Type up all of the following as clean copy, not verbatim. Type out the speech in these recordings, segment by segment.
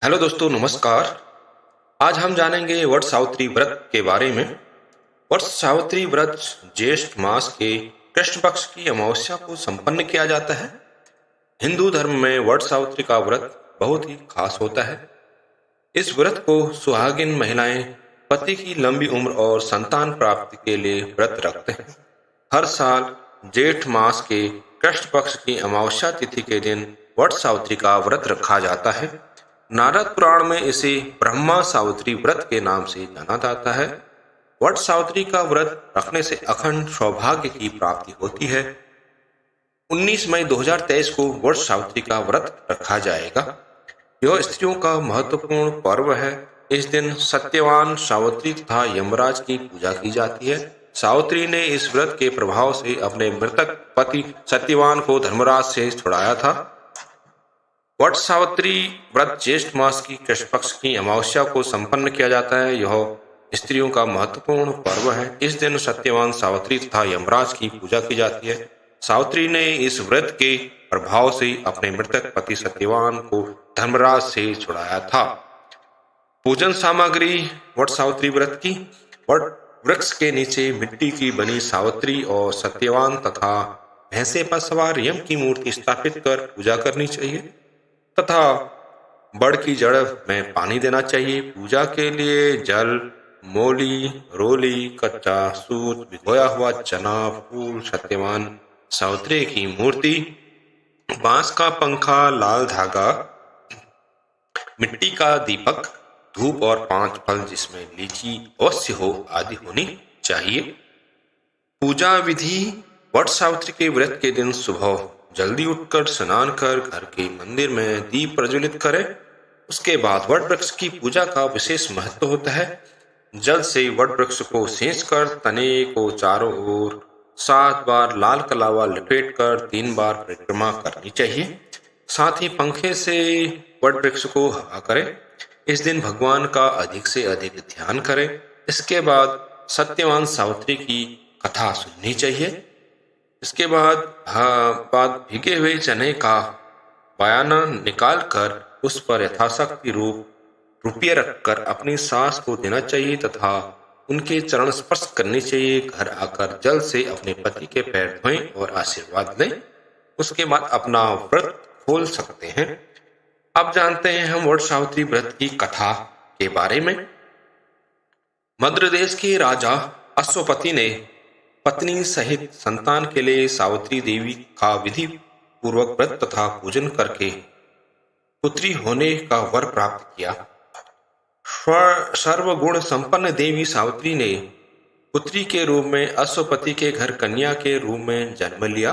Hello दोस्तों, नमस्कार। आज हम जानेंगे वट सावित्री व्रत के बारे में। वट सावित्री व्रत ज्येष्ठ मास के कृष्ण पक्ष की अमावस्या को संपन्न किया जाता है। हिंदू धर्म में वट सावित्री का व्रत बहुत ही खास होता है। इस व्रत को सुहागिन महिलाएं पति की लंबी उम्र और संतान प्राप्ति के लिए व्रत रखते हैं। हर साल जेठ मास के कृष्ण पक्ष की अमावस्या तिथि के दिन वट सावित्री का व्रत रखा जाता है। नारद पुराण में इसे ब्रह्मा सावित्री व्रत के नाम से जाना जाता है। वट सावित्री का व्रत रखने से अखंड सौभाग्य की प्राप्ति होती है। 19 मई 2023 को वट सावित्री का व्रत रखा जाएगा। यह स्त्रियों का महत्वपूर्ण पर्व है। इस दिन सत्यवान सावित्री तथा यमराज की पूजा की जाती है। सावित्री ने इस व्रत के प्रभाव से अपने मृतक पति सत्यवान को धर्मराज से छुड़ाया था। वट सावित्री व्रत ज्येष्ठ मास की कृष्ण पक्ष की अमावस्या को संपन्न किया जाता है। यह स्त्रियों का महत्वपूर्ण पर्व है। इस दिन सत्यवान सावित्री तथा यमराज की पूजा की जाती है। सावित्री ने इस व्रत के प्रभाव से अपने मृतक पति सत्यवान को धर्मराज से छुड़ाया था। पूजन सामग्री वट सावित्री व्रत की। वट वृक्ष के नीचे मिट्टी की बनी सावित्री और सत्यवान तथा भैंसे पर सवार यम की मूर्ति स्थापित कर पूजा करनी चाहिए तथा बड़ की जड़ में पानी देना चाहिए। पूजा के लिए जल, मोली, रोली, कच्चा सूत, भिगोया हुआ चना, फूल, सत्यवान सावित्री की मूर्ति, बांस का पंखा, लाल धागा, मिट्टी का दीपक, धूप और 5 फल जिसमें लीची अवश्य हो आदि होनी चाहिए। पूजा विधि। वट सावित्री के व्रत के दिन सुबह जल्दी उठकर स्नान कर घर के मंदिर में दीप प्रज्वलित करें। उसके बाद वट वृक्ष की पूजा का विशेष महत्व होता है। जल से वट वृक्ष को सेंच कर तने को चारों ओर 7 बार लाल कलावा लपेट कर 3 बार परिक्रमा करनी चाहिए। साथ ही पंखे से वट वृक्ष को हवा करें। इस दिन भगवान का अधिक से अधिक ध्यान करें। इसके बाद सत्यवान सावित्री की कथा सुननी चाहिए। इसके बाद भीगे हुए चने का बयाना निकाल कर उस पर यथाशक्ति रुपये रखकर अपनी सास को देना चाहिए तथा उनके चरण स्पर्श करने चाहिए। घर आकर जल से अपने पति के पैर धोएं और आशीर्वाद लें। उसके बाद अपना व्रत खोल सकते हैं। अब जानते हैं हम वट सावित्री व्रत की कथा के बारे में। मद्र देश के राजा अश्वपति ने पत्नी सहित संतान के लिए सावित्री देवी का विधि पूर्वक व्रत तथा पूजन करके पुत्री होने का वर प्राप्त किया। सर्वगुण संपन्न देवी सावित्री ने पुत्री के रूप में अश्वपति के घर कन्या के रूप में जन्म लिया।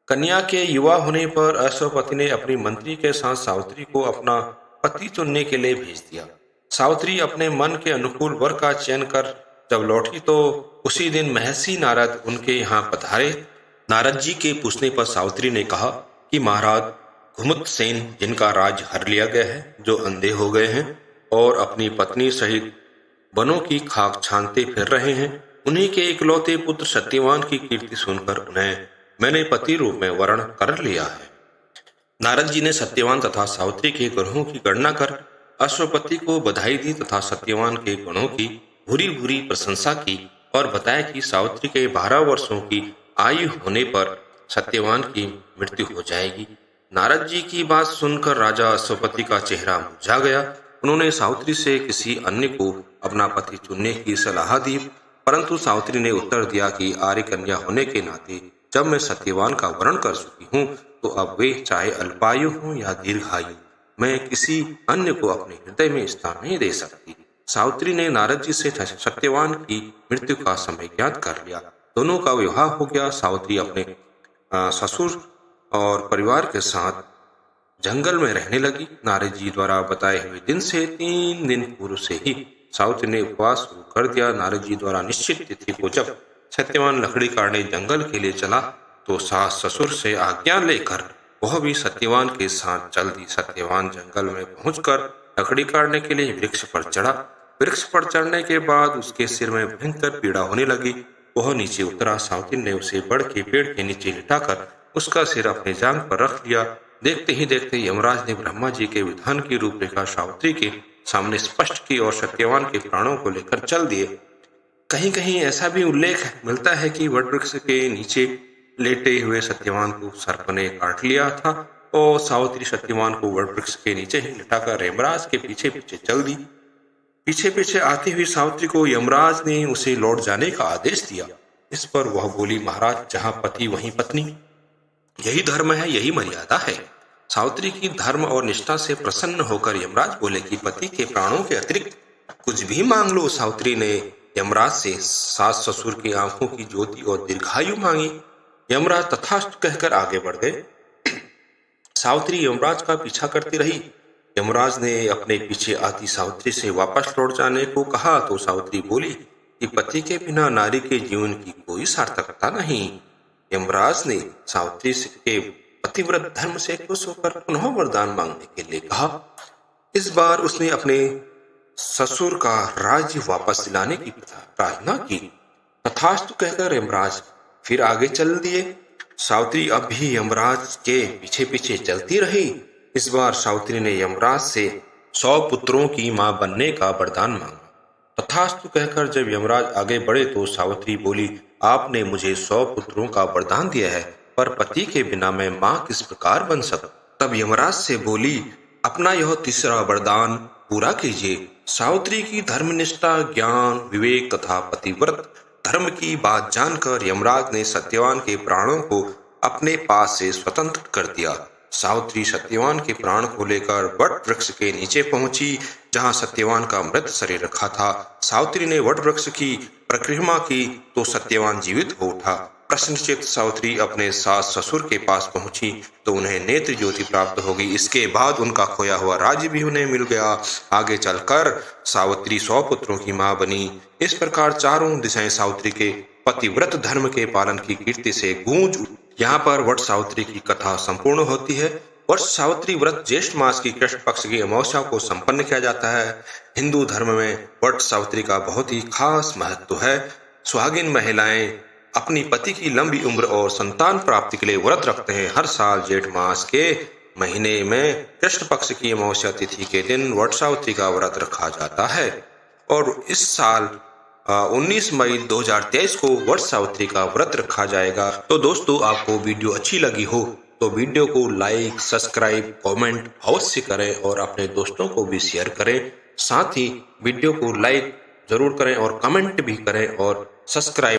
कन्या के युवा होने पर अश्वपति ने अपनी मंत्री के साथ सावित्री को अपना पति चुनने के लिए भेज दिया। सावित्री अपने मन के अनुकूल वर का चयन कर जब लौटी तो उसी दिन महर्षि नारद उनके यहाँ पधारे। नारद जी के पूछने पर सावित्री ने कहा कि महाराज घुमुत सेन, जिनका राज हर लिया गया है, जो अंधे हो गए हैं और अपनी पत्नी सहित वनों की खाक छानते फिर रहे हैं, उन्हीं के इकलौते पुत्र सत्यवान की कीर्ति सुनकर उन्हें मैंने पति रूप में वर्ण कर लिया है। नारद जी ने सत्यवान तथा सावित्री के गुणों की गणना कर अश्वपति को बधाई दी तथा सत्यवान के गुणों की भूरी भूरी प्रशंसा की और बताया कि सावित्री के 12 वर्षों की आयु होने पर सत्यवान की मृत्यु हो जाएगी। नारद जी की बात सुनकर राजा अश्वपति का चेहरा मुरझा गया। उन्होंने सावित्री से किसी अन्य को अपना पति चुनने की सलाह दी, परंतु सावित्री ने उत्तर दिया कि आर्य कन्या होने के नाते जब मैं सत्यवान का वर्ण कर चुकी हूँ तो अब वे चाहे अल्पायु हो या दीर्घायु, मैं किसी अन्य को अपने हृदय में स्थान नहीं दे सकती। सावित्री ने नारद जी से सत्यवान की मृत्यु का समय ज्ञात कर लिया। दोनों का विवाह हो गया। सावित्री अपने ससुर और परिवार के साथ जंगल में रहने लगी। नारद जी द्वारा बताए हुए दिन से 3 दिन पूर्व से ही सावित्री ने उपवास शुरू कर दिया। नारद जी द्वारा निश्चित तिथि को जब सत्यवान लकड़ी काटने जंगल के लिए चला तो सास ससुर से आज्ञा लेकर वह भी सत्यवान के साथ चल दी। सत्यवान जंगल में पहुंचकर लकड़ी काटने के लिए वृक्ष पर चढ़ा। वृक्ष पर चढ़ने के बाद उसके सिर में भयंकर पीड़ा होने लगी। वह नीचे उतरा। सावित्री ने उसे बड़ के पेड़ के नीचे लिटाकर उसका सिर अपने जांघ पर रख लिया देखते ही देखते यमराज ने ब्रह्मा जी के विधान की रूपरेखा सावित्री के सामने स्पष्ट की और सत्यवान के प्राणों को लेकर चल दिए। कहीं कहीं ऐसा भी उल्लेख मिलता है कि वटवृक्ष के नीचे लेटे हुए सत्यवान को सर्प ने काट लिया था और सावित्री सत्यवान को वटवृक्ष के नीचे ही लिटाकर यमराज के पीछे पीछे चल दी। पीछे पीछे आती हुई सावित्री को यमराज ने उसे लौट जाने का आदेश दिया। इस पर वह बोली, महाराज, जहां पति वहीं पत्नी, यही धर्म है, यही मर्यादा है। सावित्री की धर्म और निष्ठा से प्रसन्न होकर यमराज बोले कि पति के प्राणों के अतिरिक्त कुछ भी मांग लो। सावित्री ने यमराज से सास ससुर की आंखों की ज्योति और दीर्घायु मांगी। यमराज तथास्तु कहकर आगे बढ़ गए। सावित्री यमराज का पीछा करती रही। यमराज ने अपने पीछे आती सावित्री से वापस लौट जाने को कहा तो सावित्री बोली कि पति के बिना नारी के जीवन की कोई सार्थकता नहीं। यमराज ने सावित्री के पतिव्रत धर्म से खुश होकर पुनः वरदान मांगने के लिए कहा। इस बार उसने अपने ससुर का राज्य वापस दिलाने की प्रार्थना की। तथास्तु कहकर यमराज फिर आगे चल दिए। सावित्री अब भी यमराज के पीछे पीछे चलती रही। इस बार सावित्री ने यमराज से 100 पुत्रों की मां बनने का वरदान मांगा। तथास्तु कहकर जब यमराज आगे बढ़े तो सावित्री बोली, आपने मुझे 100 पुत्रों का वरदान दिया है, पर पति के बिना मैं मां किस प्रकार बन सकता। तब यमराज से बोली, अपना यह तीसरा वरदान पूरा कीजिए। सावित्री की धर्मनिष्ठा, ज्ञान, विवेक तथा पतिव्रत धर्म की बात जानकर यमराज ने सत्यवान के प्राणों को अपने पास से स्वतंत्र कर दिया। सावित्री सत्यवान के प्राण को लेकर वट वृक्ष के नीचे पहुंची, जहां सत्यवान का मृत शरीर रखा था। सावित्री ने वट वृक्ष की परिक्रमा की तो सत्यवान जीवित हो उठा। प्रसन्नचित्त सावित्री अपने सास ससुर के पास पहुंची तो उन्हें नेत्र ज्योति प्राप्त हो गई। इसके बाद उनका खोया हुआ राज्य भी उन्हें मिल गया। आगे चलकर सावित्री 100 पुत्रों की मां बनी। इस प्रकार चारों दिशाएं सावित्री के पतिव्रत धर्म के पालन की कीर्ति से गूंज। यहाँ पर वट सावित्री की कथा संपूर्ण होती है। वट सावित्री व्रत ज्येष्ठ मास की कृष्ण पक्ष की अमावस्या को संपन्न किया जाता है। हिंदू धर्म में वट सावित्री का बहुत ही खास महत्व है। सुहागिन महिलाएं अपनी पति की लंबी उम्र और संतान प्राप्ति के लिए व्रत रखते हैं। हर साल जेठ मास के महीने में कृष्ण पक्ष की अमावस्या तिथि के दिन वट सावित्री का व्रत रखा जाता है और इस साल 19 मई 2023 को वट सावित्री का व्रत रखा जाएगा। तो दोस्तों, आपको वीडियो अच्छी लगी हो तो वीडियो को लाइक, सब्सक्राइब, कमेंट अवश्य करें और अपने दोस्तों को भी शेयर करें। साथ ही वीडियो को लाइक जरूर करें और कमेंट भी करें और सब्सक्राइब